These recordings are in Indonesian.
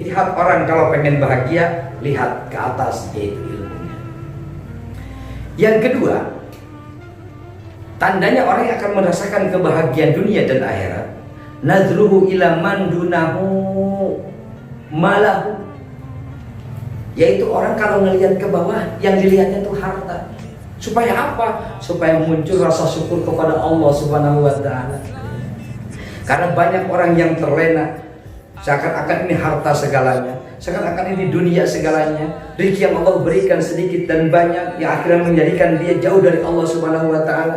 Lihat orang kalau pengen bahagia, lihat ke atas, yaitu ilmunya. Yang kedua, tandanya orang yang akan merasakan kebahagiaan dunia dan akhirat, nazruhu ila man dunahu malahu, yaitu orang kalau ngelihat ke bawah, yang dilihatnya itu harta. Supaya apa? Supaya muncul rasa syukur kepada Allah Subhanahu wa Ta'ala. Karena banyak orang yang terlena, seakan-akan ini harta segalanya, seakan-akan ini dunia segalanya, rezeki yang Allah berikan sedikit dan banyak, yang akhirnya menjadikan dia jauh dari Allah Subhanahu wa Ta'ala.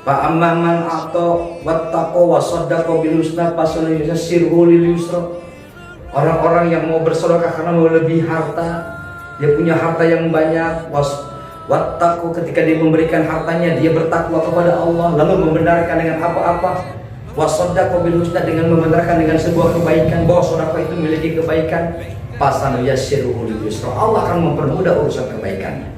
Fa amman a'ta wattaqa wa saddaqa bil husna fasanuyassiruhu lil yusra. Orang-orang yang mau bersedekah karena melebihi harta, dia punya harta yang banyak, wattaqu, ketika dia memberikan hartanya dia bertakwa kepada Allah, lalu membenarkan dengan apa-apa, wasaddaqa bil husna, dengan membenarkan dengan sebuah kebaikan bahwa sedekah itu memiliki kebaikan, fasanuyassiruhu lil yusra, Allah akan mempermudah urusan kebaikannya.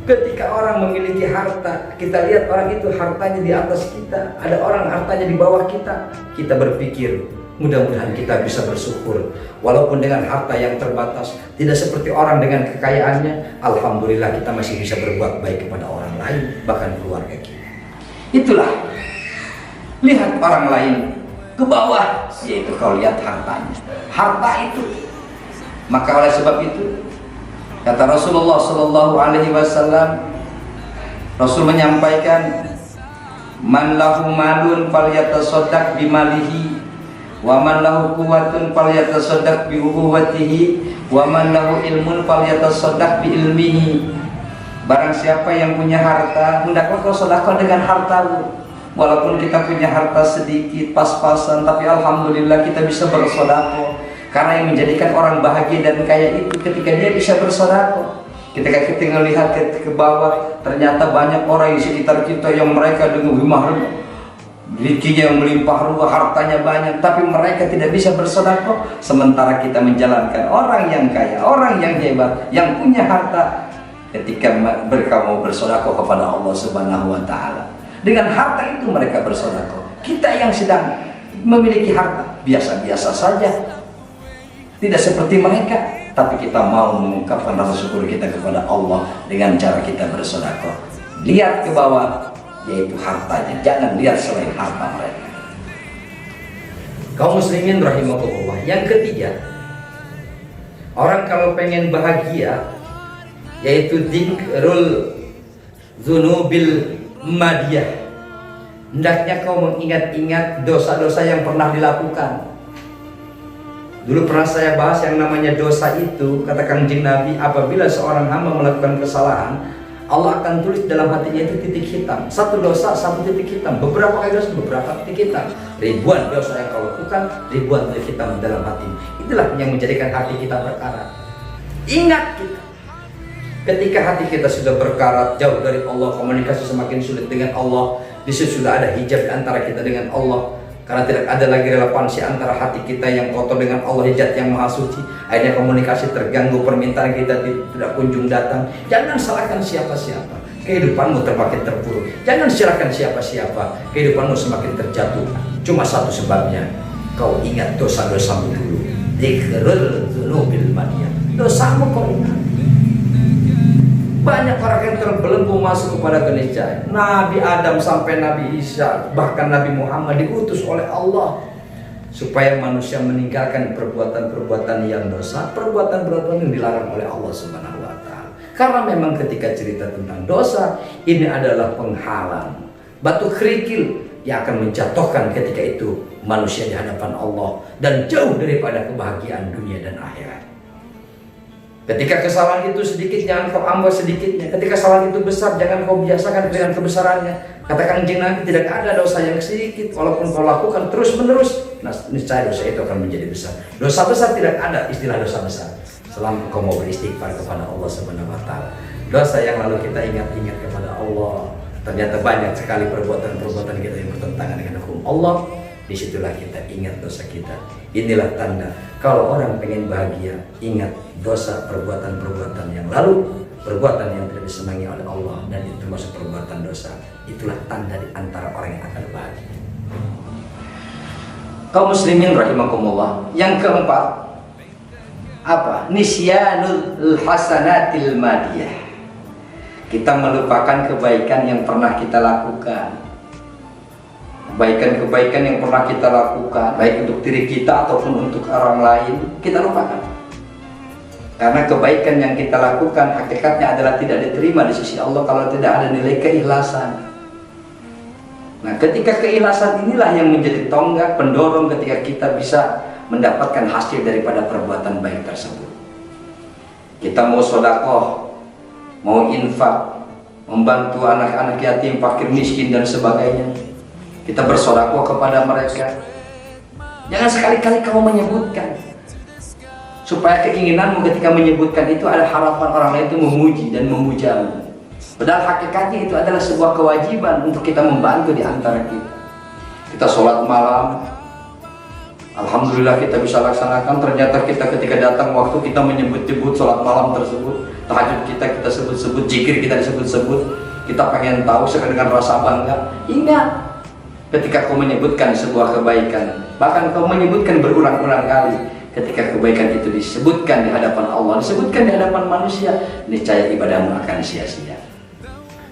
Ketika orang memiliki harta, kita lihat orang itu hartanya di atas kita, ada orang hartanya di bawah kita, kita berpikir mudah-mudahan kita bisa bersyukur walaupun dengan harta yang terbatas, tidak seperti orang dengan kekayaannya. Alhamdulillah kita masih bisa berbuat baik kepada orang lain, bahkan keluarga kita. Itulah, lihat orang lain ke bawah, yaitu kau lihat hartanya, harta itu. Maka oleh sebab itu kata Rasulullah Sallallahu Alaihi Wasallam, Rasul menyampaikan, man lahu malun falyatasaddaq bimalihi, wa man lahu quwwatun falyatasaddaq bi quwwatihi, wa man lahu ilmun falyatasaddaq bi ilmihi. Barang siapa yang punya harta, hendaklah kau sedekah dengan hartamu. Walaupun kita punya harta sedikit, pas-pasan, tapi alhamdulillah kita bisa bersedekah. Karena yang menjadikan orang bahagia dan kaya itu ketika dia bisa bersedekah. Ketika kita melihat ke bawah, ternyata banyak orang di sekitar kita yang mereka dengan rezekinya yang melimpah ruah, hartanya banyak, tapi mereka tidak bisa bersedekah. Sementara kita menjalankan orang yang kaya, orang yang hebat, yang punya harta, ketika mereka mau bersedekah kepada Allah Subhanahu wa Ta'ala, dengan harta itu mereka bersedekah. Kita yang sedang memiliki harta biasa-biasa saja, tidak seperti mereka, tapi kita mau mengungkapkan rasa syukur kita kepada Allah dengan cara kita bersedekah. Lihat ke bawah, yaitu hartanya, jangan lihat selain harta mereka. Kaum muslimin rahimahullah. Yang ketiga, orang kalau pengen bahagia, yaitu dzikrul dzunubil madiyah, hendaknya kau mengingat-ingat dosa-dosa yang pernah dilakukan. Dulu pernah saya bahas yang namanya dosa itu, kata Kangjeng Nabi, apabila seorang hamba melakukan kesalahan, Allah akan tulis dalam hatinya itu titik hitam. Satu dosa, satu titik hitam. Beberapa kali dosa, beberapa titik hitam. Ribuan dosa yang kau lakukan, ribuan titik hitam dalam hati. Itulah yang menjadikan hati kita berkarat. Ingat kita, ketika hati kita sudah berkarat, jauh dari Allah, komunikasi semakin sulit dengan Allah, di situ sudah ada hijab di antara kita dengan Allah. Karena tidak ada lagi relevansi antara hati kita yang kotor dengan Allah, Zat yang Maha Suci. Akhirnya komunikasi terganggu, permintaan kita tidak kunjung datang. Jangan salahkan siapa-siapa, kehidupanmu termakin terpuruk. Jangan salahkan siapa-siapa, kehidupanmu semakin terjatuh. Cuma satu sebabnya, kau ingat dosa-dosamu dulu. Dzikrul dzunubil madiyah, dosamu kau ingat. Banyak orang yang terbelenggu masuk kepada keniscayaan. Nabi Adam sampai Nabi Isa, bahkan Nabi Muhammad diutus oleh Allah supaya manusia meninggalkan perbuatan-perbuatan yang dosa, perbuatan-perbuatan yang dilarang oleh Allah Subhanahu wa Ta'ala. Karena memang ketika cerita tentang dosa, ini adalah penghalang, batu kerikil yang akan menjatuhkan ketika itu manusia di hadapan Allah dan jauh daripada kebahagiaan dunia dan akhirat. Ketika kesalahan itu sedikit, jangan kau ambil sedikitnya. Ketika kesalahan itu besar, jangan kau biasakan dengan kebesarannya. Katakan Nabi, tidak ada dosa yang sedikit, walaupun kau lakukan terus menerus, niscaya dosa itu akan menjadi besar. Dosa besar tidak ada istilah dosa besar, selama kau mau beristighfar kepada Allah Subhanahu wa Ta'ala. Dosa yang lalu kita ingat-ingat kepada Allah, ternyata banyak sekali perbuatan-perbuatan kita yang bertentangan dengan hukum Allah. Disitulah kita ingat dosa kita. Inilah tanda kalau orang pengen bahagia, ingat dosa, perbuatan-perbuatan yang lalu, perbuatan yang tidak disenangi oleh Allah, dan itu termasuk perbuatan dosa. Itulah tanda di antara orang yang akan bahagia. Kaum muslimin rahimakumullah. Yang keempat, Apa? Nisyanul hasanatil madiyah. Kita melupakan kebaikan yang pernah kita lakukan. Kebaikan-kebaikan yang pernah kita lakukan, baik untuk diri kita ataupun untuk orang lain, kita lupakan. Karena kebaikan yang kita lakukan hakikatnya adalah tidak diterima di sisi Allah kalau tidak ada nilai keikhlasan. Nah, ketika keikhlasan inilah yang menjadi tonggak pendorong ketika kita bisa mendapatkan hasil daripada perbuatan baik tersebut. Kita mau sedekah, mau infak, membantu anak-anak yatim, fakir miskin dan sebagainya. Kita bersedekah kepada mereka. Jangan sekali-kali kamu menyebutkan, supaya keinginanmu ketika menyebutkan itu ada harapan orang lain itu memuji dan memujamu. Padahal hakikatnya itu adalah sebuah kewajiban untuk kita membantu di antara kita. Kita sholat malam, alhamdulillah kita bisa laksanakan. Ternyata kita ketika datang waktu kita menyebut-nyebut sholat malam tersebut, tahajud kita sebut-sebut, zikir kita disebut-sebut. Kita pengen tahu dengan rasa bangga. Ingat, ketika kau menyebutkan sebuah kebaikan, bahkan kau menyebutkan berulang-ulang kali, ketika kebaikan itu disebutkan di hadapan Allah, disebutkan di hadapan manusia, niscaya ibadahmu akan sia-sia.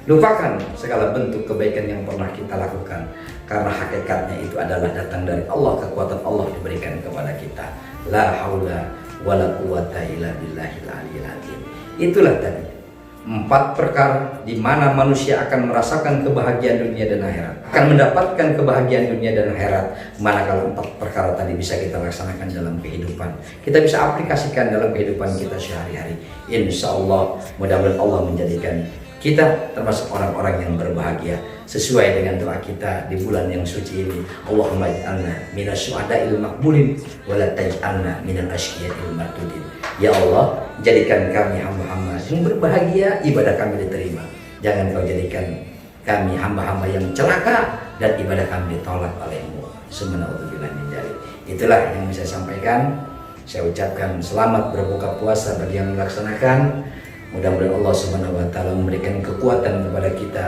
Lupakan segala bentuk kebaikan yang pernah kita lakukan, karena hakikatnya itu adalah datang dari Allah. Kekuatan Allah diberikan kepada kita. La haula wala quwata illa billahil aliyil azim. Itulah tadi 4 perkara di mana manusia akan merasakan kebahagiaan dunia dan akhirat, akan mendapatkan kebahagiaan dunia dan akhirat manakala 4 perkara tadi bisa kita laksanakan dalam kehidupan. Kita bisa aplikasikan dalam kehidupan kita sehari-hari. Insya Allah, mudah-mudahan Allah menjadikan kita termasuk orang-orang yang berbahagia sesuai dengan doa kita di bulan yang suci ini. Allahumma ij'alna minas syuhada'il maqbulin wa la taj'alna minal asyqiyatil mardudin. Ya Allah, jadikan kami hamba-hamba yang berbahagia, ibadah kami diterima. Jangan kau jadikan kami hamba-hamba yang celaka dan ibadah kami ditolak oleh-Mu. Subhanallah min dzalik. Itulah yang bisa saya sampaikan. Saya ucapkan selamat berbuka puasa bagi yang melaksanakan. Mudah-mudahan Allah Subhanahu wa taala memberikan kekuatan kepada kita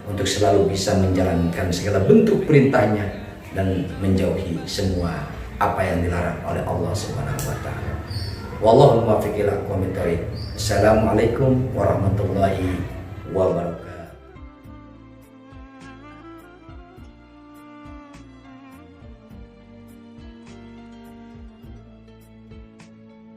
untuk selalu bisa menjalankan segala bentuk perintahnya dan menjauhi semua apa yang dilarang oleh Allah Subhanahu wa taala. Wallahu muwaffiq ila aqwamit thoriq. Assalamualaikum warahmatullahi wabarakatuh.